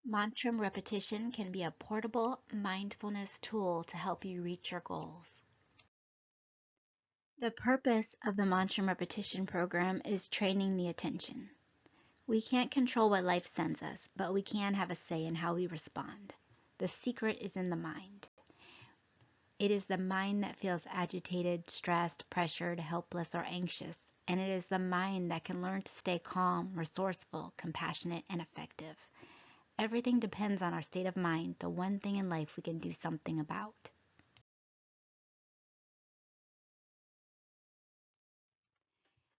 Mantram repetition can be a portable mindfulness tool to help you reach your goals. The purpose of the Mantram repetition program is training the attention. We can't control what life sends us, but we can have a say in how we respond. The secret is in the mind. It is the mind that feels agitated, stressed, pressured, helpless, or anxious, and it is the mind that can learn to stay calm, resourceful, compassionate, and effective. Everything depends on our state of mind, the one thing in life we can do something about.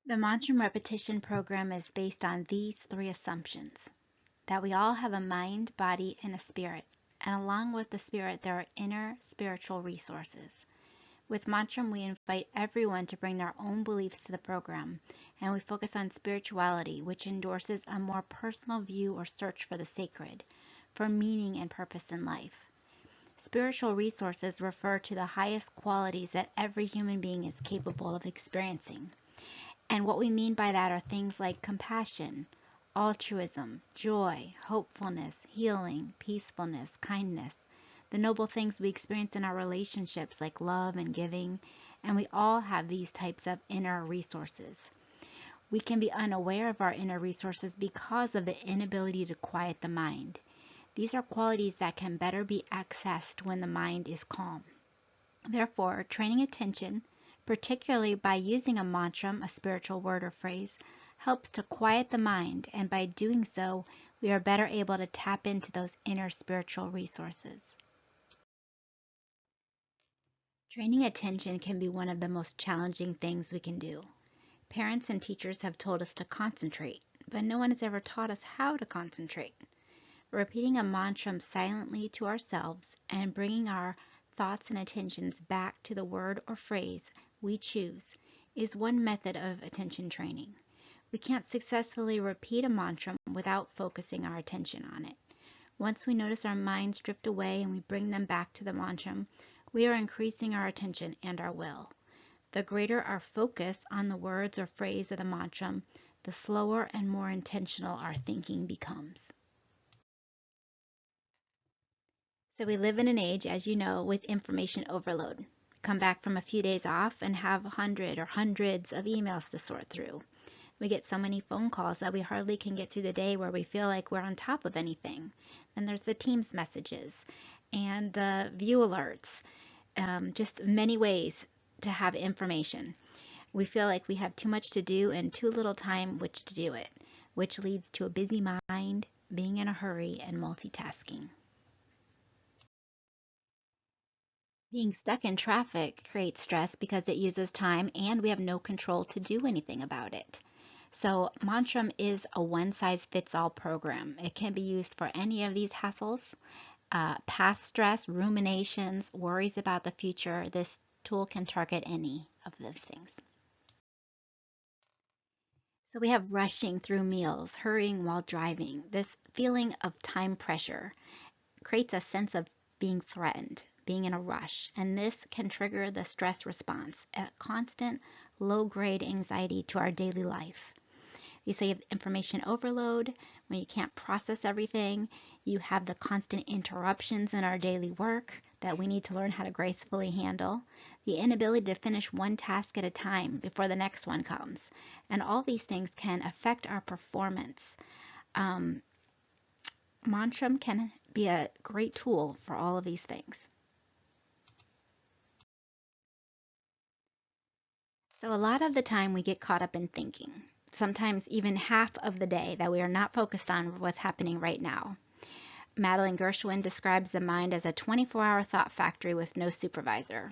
The Mantram repetition program is based on these 3 assumptions: that we all have a mind, body, and a spirit, and along with the spirit there are inner spiritual resources. With Mantram, we invite everyone to bring their own beliefs to the program, and we focus on spirituality, which endorses a more personal view or search for the sacred, for meaning and purpose in life. Spiritual resources refer to the highest qualities that every human being is capable of experiencing. And what we mean by that are things like compassion, altruism, joy, hopefulness, healing, peacefulness, kindness, the noble things we experience in our relationships like love and giving, and we all have these types of inner resources. We can be unaware of our inner resources because of the inability to quiet the mind. These are qualities that can better be accessed when the mind is calm. Therefore, training attention, particularly by using a mantram, a spiritual word or phrase, helps to quiet the mind, and by doing so, we are better able to tap into those inner spiritual resources. Training attention can be one of the most challenging things we can do. Parents and teachers have told us to concentrate, but no one has ever taught us how to concentrate. Repeating a mantra silently to ourselves and bringing our thoughts and attentions back to the word or phrase we choose is one method of attention training. We can't successfully repeat a mantra without focusing our attention on it. Once we notice our minds drift away and we bring them back to the mantra, we are increasing our attention and our will. The greater our focus on the words or phrase of the mantra, the slower and more intentional our thinking becomes. So we live in an age, as you know, with information overload. Come back from a few days off and have 100 or hundreds of emails to sort through. We get so many phone calls that we hardly can get through the day where we feel like we're on top of anything. And there's the Teams messages and the view alerts, just many ways to have information. We feel like we have too much to do and too little time which to do it, which leads to a busy mind, being in a hurry, and multitasking. Being stuck in traffic creates stress because it uses time and we have no control to do anything about it. So Mantram is a one-size-fits-all program. It can be used for any of these hassles, past stress, ruminations, worries about the future. This tool can target any of those things. So we have rushing through meals, hurrying while driving. This feeling of time pressure creates a sense of being threatened, being in a rush, and this can trigger the stress response, a constant low-grade anxiety to our daily life. You say you have information overload, when you can't process everything, you have the constant interruptions in our daily work that we need to learn how to gracefully handle, the inability to finish one task at a time before the next one comes, and all these things can affect our performance. Mantram can be a great tool for all of these things. So a lot of the time we get caught up in thinking, sometimes even half of the day that we are not focused on what's happening right now. Madeline Gershwin describes the mind as a 24-hour thought factory with no supervisor.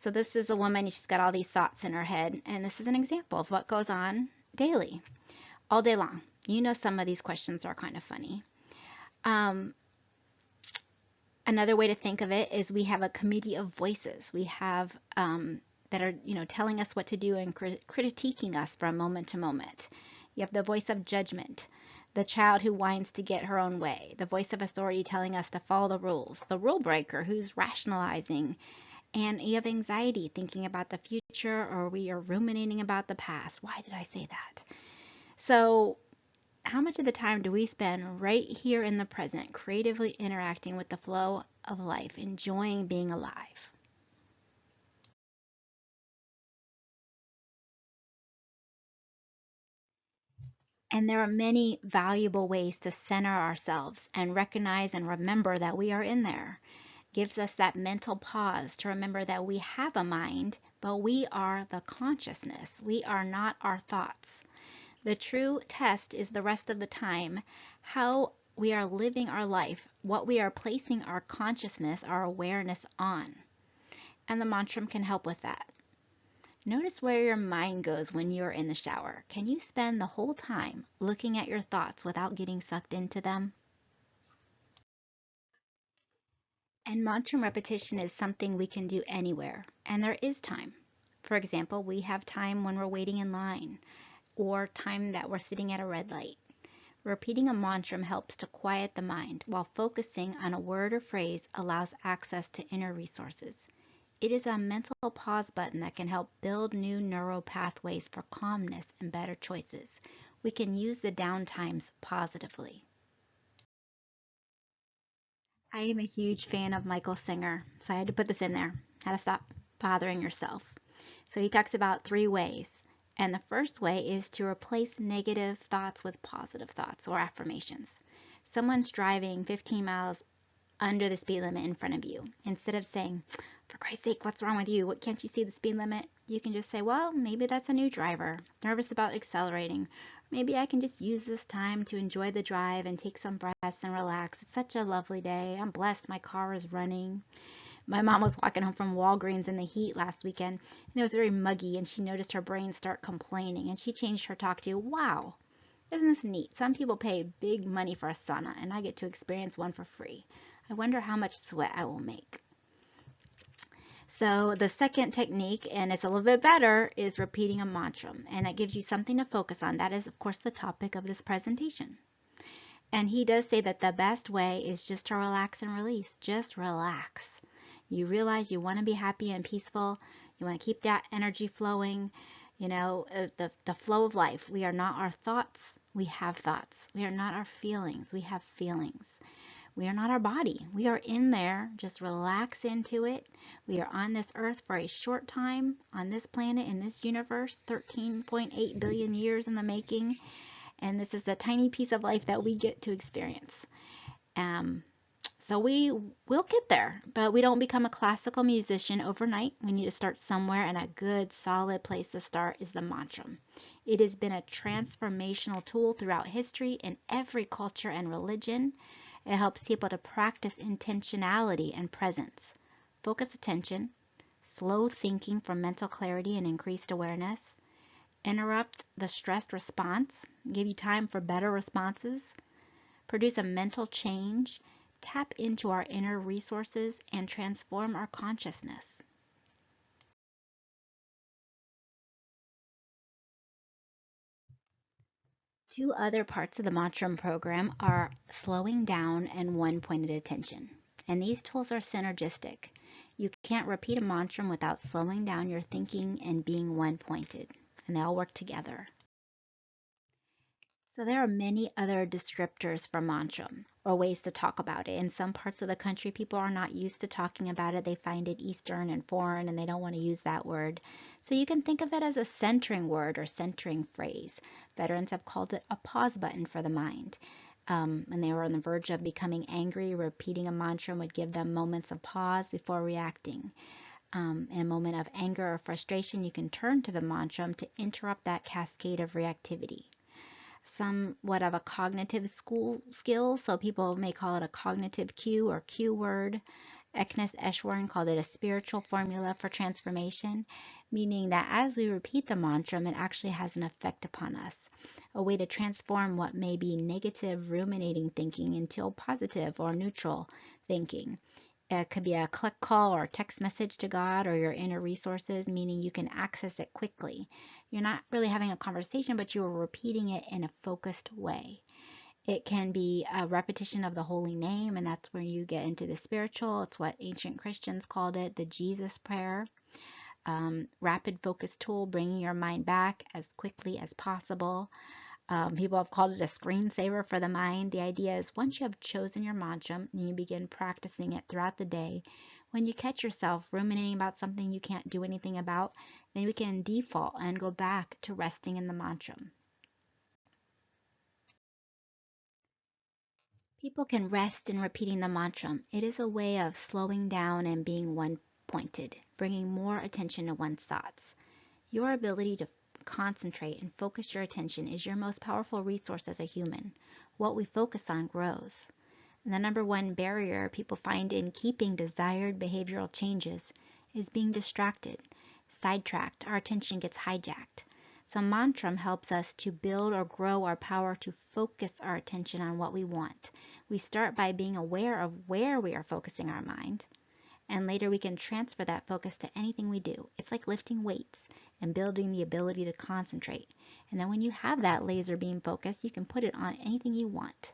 So this is a woman, she's got all these thoughts in her head, and this is an example of what goes on daily, all day long. You know, some of these questions are kind of funny. Another way to think of it is we have a committee of voices. We have that are, telling us what to do and critiquing us from moment to moment. You have the voice of judgment, the child who whines to get her own way, the voice of authority telling us to follow the rules, the rule breaker who's rationalizing, and you have anxiety thinking about the future, or we are ruminating about the past. Why did I say that? So how much of the time do we spend right here in the present, creatively interacting with the flow of life, enjoying being alive? And there are many valuable ways to center ourselves and recognize and remember that we are in there. Gives us that mental pause to remember that we have a mind, but we are the consciousness. We are not our thoughts. The true test is the rest of the time how we are living our life, what we are placing our consciousness, our awareness on. And the mantra can help with that. Notice where your mind goes when you're in the shower. Can you spend the whole time looking at your thoughts without getting sucked into them? And mantra repetition is something we can do anywhere, and there is time. For example, we have time when we're waiting in line, or time that we're sitting at a red light. Repeating a mantra helps to quiet the mind, while focusing on a word or phrase allows access to inner resources. It is a mental pause button that can help build new neural pathways for calmness and better choices. We can use the downtimes positively. I am a huge fan of Michael Singer, so I had to put this in there. How to stop bothering yourself. So he talks about 3 ways. And the first way is to replace negative thoughts with positive thoughts or affirmations. Someone's driving 15 miles under the speed limit in front of you. Instead of saying, "For Christ's sake, what's wrong with you? What, can't you see the speed limit?" You can just say, "Well, maybe that's a new driver, nervous about accelerating. Maybe I can just use this time to enjoy the drive and take some breaths and relax. It's such a lovely day. I'm blessed my car is running." My mom was walking home from Walgreens in the heat last weekend, and it was very muggy, and she noticed her brain start complaining, and she changed her talk to, "Wow, isn't this neat? Some people pay big money for a sauna, and I get to experience one for free. I wonder how much sweat I will make." So the second technique, and it's a little bit better, is repeating a mantra, and it gives you something to focus on. That is, of course, the topic of this presentation. And he does say that the best way is just to relax and release. Just relax. You realize you want to be happy and peaceful. You want to keep that energy flowing. The flow of life. We are not our thoughts. We have thoughts. We are not our feelings. We have feelings. We are not our body. We are in there. Just relax into it. We are on this earth for a short time on this planet, in this universe, 13.8 billion years in the making. And this is the tiny piece of life that we get to experience. So we will get there, but we don't become a classical musician overnight. We need to start somewhere, and a good, solid place to start is the mantra. It has been a transformational tool throughout history in every culture and religion. It helps people to practice intentionality and presence, focus attention, slow thinking for mental clarity and increased awareness, interrupt the stressed response, give you time for better responses, produce a mental change, tap into our inner resources, and transform our consciousness. Two other parts of the Mantram program are slowing down and one-pointed attention. And these tools are synergistic. You can't repeat a mantra without slowing down your thinking and being one-pointed, and they all work together. So there are many other descriptors for mantram or ways to talk about it. In some parts of the country, people are not used to talking about it. They find it Eastern and foreign, and they don't want to use that word. So you can think of it as a centering word or centering phrase. Veterans have called it a pause button for the mind. When they were on the verge of becoming angry, repeating a mantra would give them moments of pause before reacting. In a moment of anger or frustration, you can turn to the mantra to interrupt that cascade of reactivity. Somewhat of a cognitive skill, so people may call it a cognitive cue or cue word. Eknes Eshwaran called it a spiritual formula for transformation, meaning that as we repeat the mantra, it actually has an effect upon us, a way to transform what may be negative ruminating thinking into positive or neutral thinking. It could be a click call or text message to God or your inner resources, meaning you can access it quickly. You're not really having a conversation, but you are repeating it in a focused way. It can be a repetition of the holy name, and that's where you get into the spiritual. It's what ancient Christians called it, the Jesus prayer. Rapid focus tool, bringing your mind back as quickly as possible. People have called it a screensaver for the mind. The idea is once you have chosen your mantra and you begin practicing it throughout the day, when you catch yourself ruminating about something you can't do anything about, then we can default and go back to resting in the mantra. People can rest in repeating the mantra. It is a way of slowing down and being one-pointed, bringing more attention to one's thoughts. Your ability to concentrate and focus your attention is your most powerful resource as a human. What we focus on grows. And the number one barrier people find in keeping desired behavioral changes is being distracted, sidetracked. Our attention gets hijacked. So mantram helps us to build or grow our power to focus our attention on what we want. We start by being aware of where we are focusing our mind, and later we can transfer that focus to anything we do. It's like lifting weights and building the ability to concentrate. And then when you have that laser beam focus, you can put it on anything you want.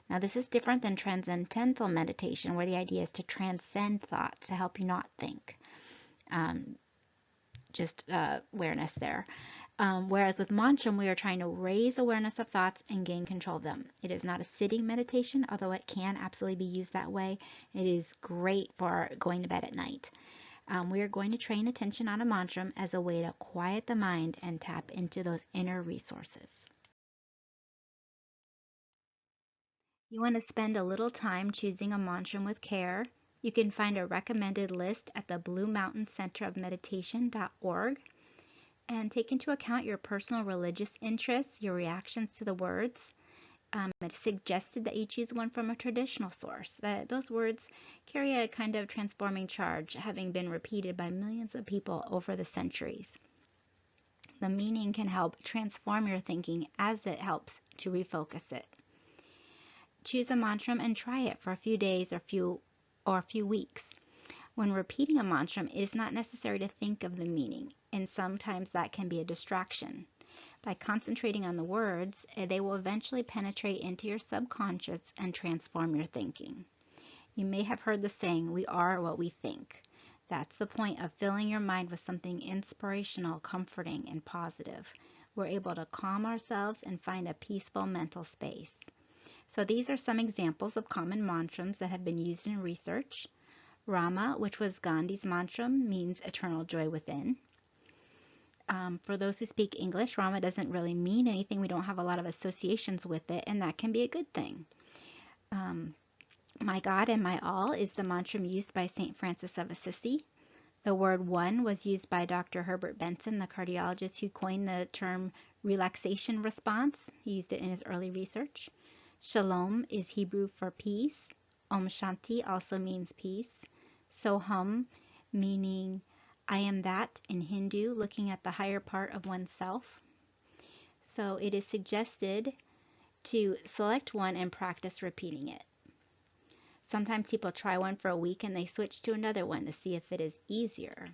Now, this is different than transcendental meditation, where the idea is to transcend thoughts to help you not think. Awareness there. Whereas with mantram, we are trying to raise awareness of thoughts and gain control of them. It is not a sitting meditation, although it can absolutely be used that way. It is great for going to bed at night. We are going to train attention on a mantram as a way to quiet the mind and tap into those inner resources. You want to spend a little time choosing a mantram with care. You can find a recommended list at the Blue Mountain Center of Meditation.org. And take into account your personal religious interests, your reactions to the words. It's suggested that you choose one from a traditional source, that those words carry a kind of transforming charge, having been repeated by millions of people over the centuries. The meaning can help transform your thinking as it helps to refocus it. Choose a mantra and try it for a few days or a few weeks. When repeating a mantra, it is not necessary to think of the meaning, and sometimes that can be a distraction. By concentrating on the words, they will eventually penetrate into your subconscious and transform your thinking. You may have heard the saying, we are what we think. That's the point of filling your mind with something inspirational, comforting, and positive. We're able to calm ourselves and find a peaceful mental space. So these are some examples of common mantras that have been used in research. Rama, which was Gandhi's mantra, means eternal joy within. For those who speak English, Rama doesn't really mean anything. We don't have a lot of associations with it, and that can be a good thing. My God and my all is the mantra used by St. Francis of Assisi. The word one was used by Dr. Herbert Benson, the cardiologist who coined the term relaxation response. He used it in his early research. Shalom is Hebrew for peace. Om Shanti also means peace. Soham, meaning I am that in Hindu, looking at the higher part of oneself. So it is suggested to select one and practice repeating it. Sometimes people try one for a week and they switch to another one to see if it is easier.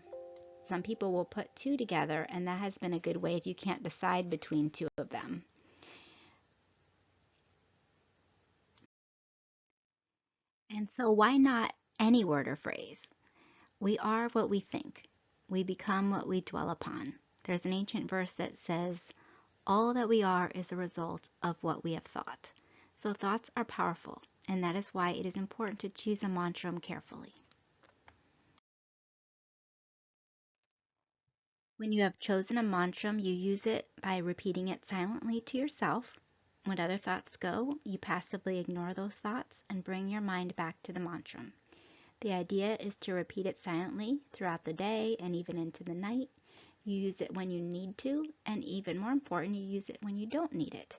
Some people will put two together, and that has been a good way if you can't decide between two of them. And so why not any word or phrase? We are what we think. We become what we dwell upon. There's an ancient verse that says, all that we are is a result of what we have thought. So thoughts are powerful, and that is why it is important to choose a mantra carefully. When you have chosen a mantra, you use it by repeating it silently to yourself. When other thoughts go, you passively ignore those thoughts and bring your mind back to the mantra. The idea is to repeat it silently throughout the day and even into the night. You use it when you need to, and even more important, you use it when you don't need it.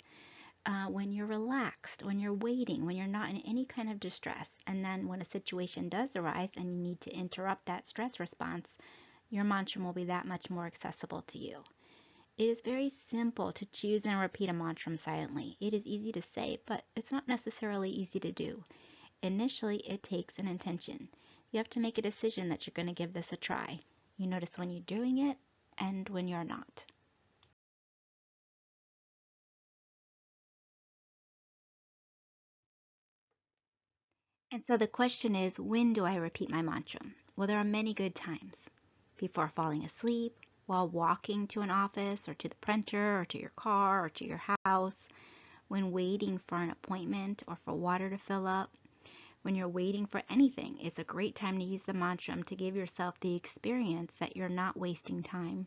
When you're relaxed, when you're waiting, when you're not in any kind of distress. And then when a situation does arise and you need to interrupt that stress response, your mantra will be that much more accessible to you. It is very simple to choose and repeat a mantra silently. It is easy to say, but it's not necessarily easy to do. Initially, it takes an intention. You have to make a decision that you're going to give this a try. You notice when you're doing it and when you're not. And so the question is, when do I repeat my mantra? Well, there are many good times. Before falling asleep, while walking to an office or to the printer or to your car or to your house, when waiting for an appointment or for water to fill up. When you're waiting for anything, it's a great time to use the mantra to give yourself the experience that you're not wasting time.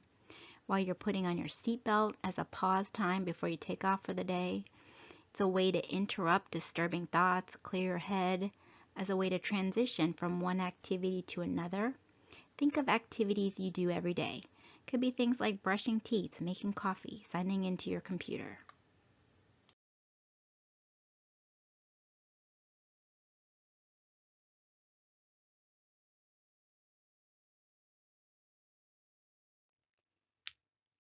While you're putting on your seatbelt as a pause time before you take off for the day, it's a way to interrupt disturbing thoughts, clear your head, as a way to transition from one activity to another. Think of activities you do every day. Could be things like brushing teeth, making coffee, signing into your computer.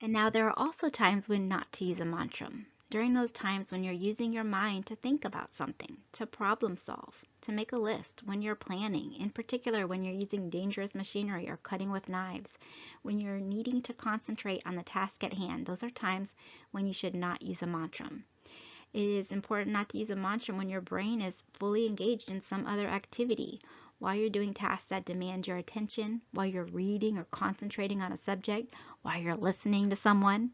And now there are also times when not to use a mantra. During those times when you're using your mind to think about something, to problem solve, to make a list, when you're planning, in particular when you're using dangerous machinery or cutting with knives, when you're needing to concentrate on the task at hand, those are times when you should not use a mantra. It is important not to use a mantra when your brain is fully engaged in some other activity, while you're doing tasks that demand your attention, while you're reading or concentrating on a subject, while you're listening to someone.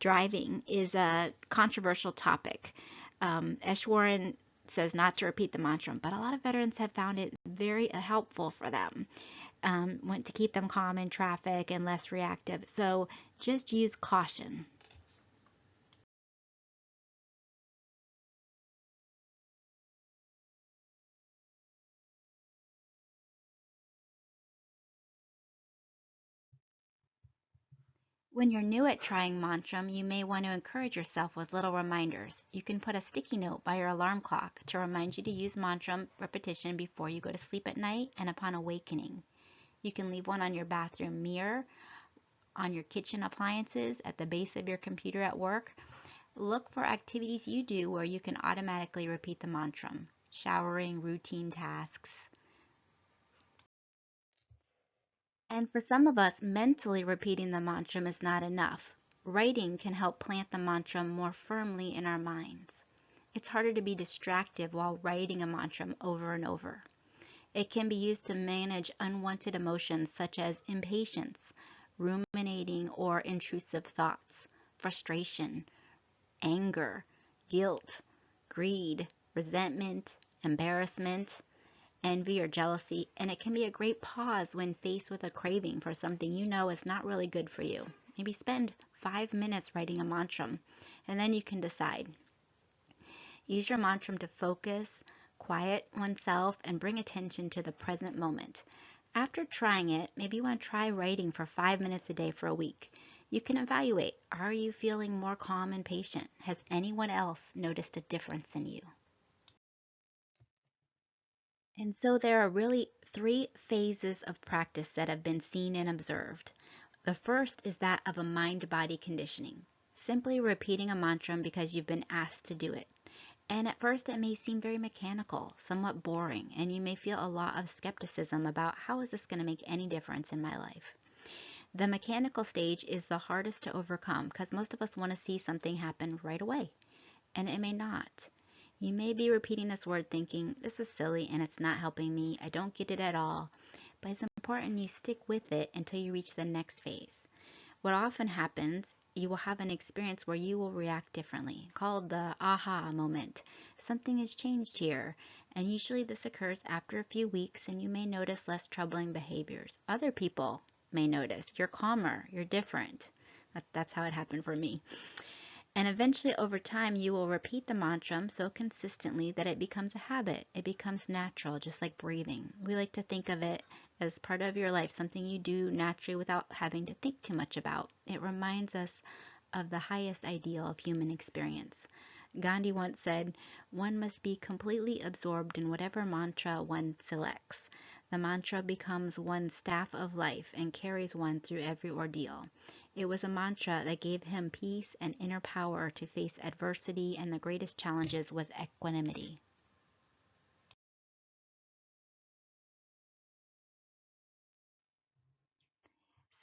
Driving is a controversial topic. Eshwaran says not to repeat the mantra, but a lot of veterans have found it very helpful for them to keep them calm in traffic and less reactive. So just use caution. When you're new at trying Mantram, you may want to encourage yourself with little reminders. You can put a sticky note by your alarm clock to remind you to use Mantram repetition before you go to sleep at night and upon awakening. You can leave one on your bathroom mirror, on your kitchen appliances, at the base of your computer at work. Look for activities you do where you can automatically repeat the Mantram. Showering, routine tasks. And for some of us, mentally repeating the mantra is not enough. Writing can help plant the mantra more firmly in our minds. It's harder to be distracted while writing a mantra over and over. It can be used to manage unwanted emotions such as impatience, ruminating or intrusive thoughts, frustration, anger, guilt, greed, resentment, embarrassment, envy, or jealousy, and it can be a great pause when faced with a craving for something you know is not really good for you. Maybe spend 5 minutes writing a mantra, and then you can decide. Use your mantra to focus, quiet oneself, and bring attention to the present moment. After trying it, maybe you want to try writing for 5 minutes a day for a week. You can evaluate, are you feeling more calm and patient? Has anyone else noticed a difference in you? And so there are really 3 phases of practice that have been seen and observed. The first is that of a mind-body conditioning, simply repeating a mantra because you've been asked to do it. And at first it may seem very mechanical, somewhat boring, and you may feel a lot of skepticism about how is this going to make any difference in my life. The mechanical stage is the hardest to overcome because most of us want to see something happen right away, and it may not. You may be repeating this word thinking, this is silly and it's not helping me, I don't get it at all, but it's important you stick with it until you reach the next phase. What often happens, you will have an experience where you will react differently, called the aha moment. Something has changed here, and usually this occurs after a few weeks and you may notice less troubling behaviors. Other people may notice you're calmer, you're different. That's how it happened for me. And eventually, over time, you will repeat the mantra so consistently that it becomes a habit. It becomes natural, just like breathing. We like to think of it as part of your life, something you do naturally without having to think too much about. It reminds us of the highest ideal of human experience. Gandhi once said, one must be completely absorbed in whatever mantra one selects. The mantra becomes one's staff of life and carries one through every ordeal. It was a mantra that gave him peace and inner power to face adversity and the greatest challenges with equanimity.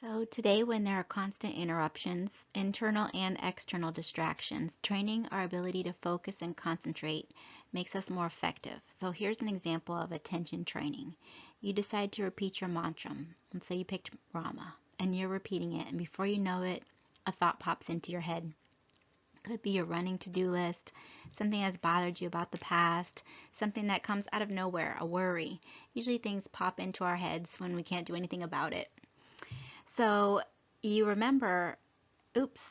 So today, when there are constant interruptions, internal and external distractions, training our ability to focus and concentrate makes us more effective. So here's an example of attention training. You decide to repeat your mantra. Let's say you picked Rama. and you're repeating it, and before you know it, a thought pops into your head. Could be your running to-do list, something that's bothered you about the past, something that comes out of nowhere, a worry. Usually things pop into our heads when we can't do anything about it. So you remember, oops,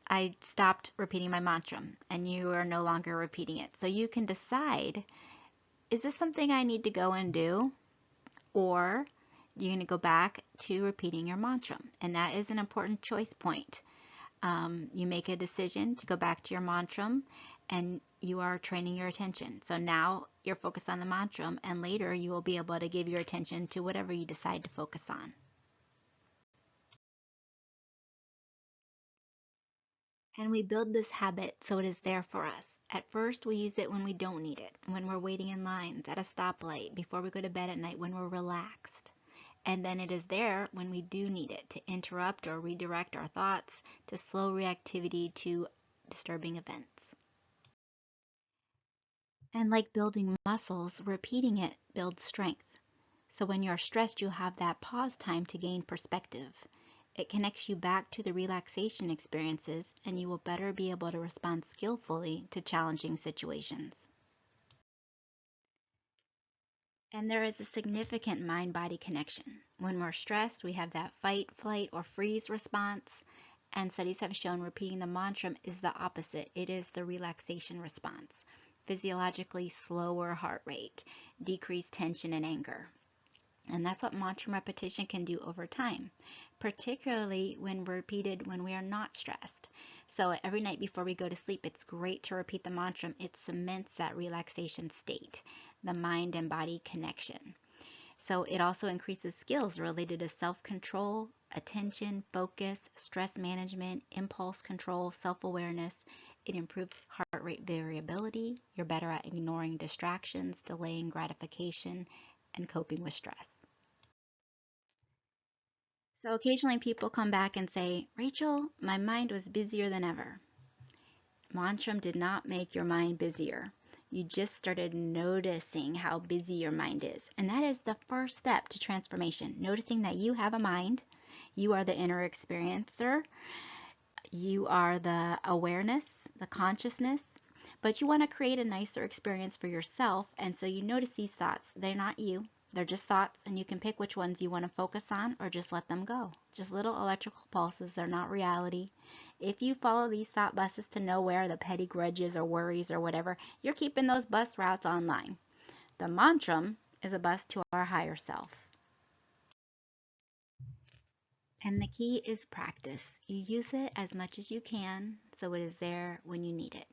I stopped repeating my mantra, and you are no longer repeating it. So you can decide, is this something I need to go and do? Or you're going to go back to repeating your mantra. And that is an important choice point. You make a decision to go back to your mantra, and you are training your attention. So now you're focused on the mantra, and later you will be able to give your attention to whatever you decide to focus on. And we build this habit so it is there for us. At first, we use it when we don't need it, when we're waiting in lines, at a stoplight, before we go to bed at night, when we're relaxed. And then it is there when we do need it, to interrupt or redirect our thoughts, to slow reactivity to disturbing events. And like building muscles, repeating it builds strength. So when you're stressed, you have that pause time to gain perspective. It connects you back to the relaxation experiences, and you will better be able to respond skillfully to challenging situations. And there is a significant mind-body connection. When we're stressed, we have that fight, flight, or freeze response. And studies have shown repeating the mantra is the opposite. It is the relaxation response. Physiologically slower heart rate, decreased tension and anger. And that's what mantra repetition can do over time, particularly when repeated when we are not stressed. So every night before we go to sleep, it's great to repeat the mantra. It cements that relaxation state, the mind and body connection. So it also increases skills related to self-control, attention, focus, stress management, impulse control, self-awareness. It improves heart rate variability. You're better at ignoring distractions, delaying gratification, and coping with stress. So occasionally people come back and say, Rachel, my mind was busier than ever. Mantram did not make your mind busier. You just started noticing how busy your mind is. And that is the first step to transformation. Noticing that you have a mind. You are the inner experiencer. You are the awareness, the consciousness. But you want to create a nicer experience for yourself. And so you notice these thoughts. They're not you. They're just thoughts, and you can pick which ones you want to focus on or just let them go. Just little electrical pulses. They're not reality. If you follow these thought buses to nowhere, the petty grudges or worries or whatever, you're keeping those bus routes online. The mantra is a bus to our higher self. And the key is practice. You use it as much as you can so it is there when you need it.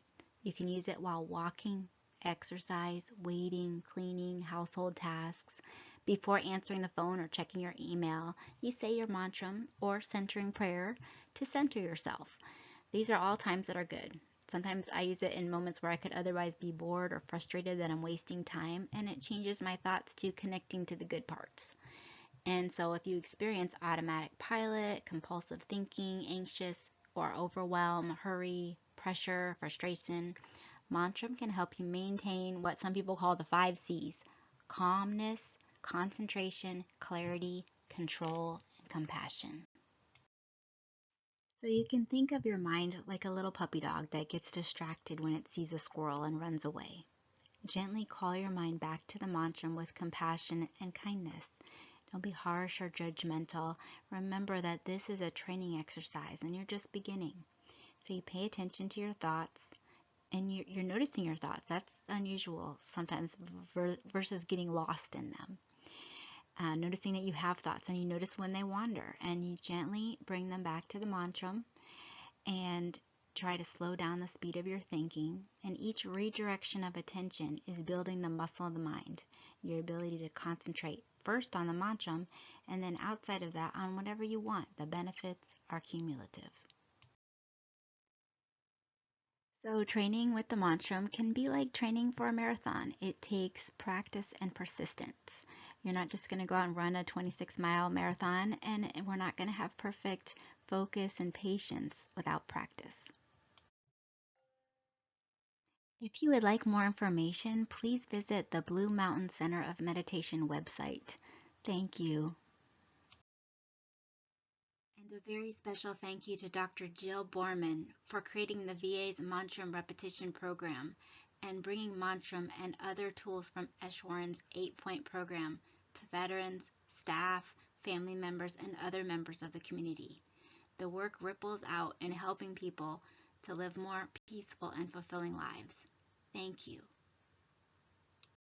You can use it while walking, exercise, waiting, cleaning, household tasks. Before answering the phone or checking your email, you say your mantra or centering prayer to center yourself. These are all times that are good. Sometimes I use it in moments where I could otherwise be bored or frustrated that I'm wasting time, and it changes my thoughts to connecting to the good parts. And so if you experience automatic pilot, compulsive thinking, anxious or overwhelm, hurry, pressure, frustration, Mantram can help you maintain what some people call the 5 C's: calmness, concentration, clarity, control, and compassion. So you can think of your mind like a little puppy dog that gets distracted when it sees a squirrel and runs away. Gently call your mind back to the mantra with compassion and kindness. Don't be harsh or judgmental. Remember that this is a training exercise and you're just beginning. So you pay attention to your thoughts, and you're noticing your thoughts. That's unusual sometimes versus getting lost in them. Noticing that you have thoughts, and you notice when they wander, and you gently bring them back to the mantra and try to slow down the speed of your thinking. And each redirection of attention is building the muscle of the mind, your ability to concentrate first on the mantra and then outside of that on whatever you want. The benefits are cumulative. So training with the mantra can be like training for a marathon. It takes practice and persistence. You're not just going to go out and run a 26-mile marathon, and we're not going to have perfect focus and patience without practice. If you would like more information, please visit the Blue Mountain Center of Meditation website. Thank you. And a very special thank you to Dr. Jill Borman for creating the VA's Mantram repetition program and bringing Mantram and other tools from Eshwaran's 8-point program to veterans, staff, family members, and other members of the community. The work ripples out in helping people to live more peaceful and fulfilling lives. Thank you.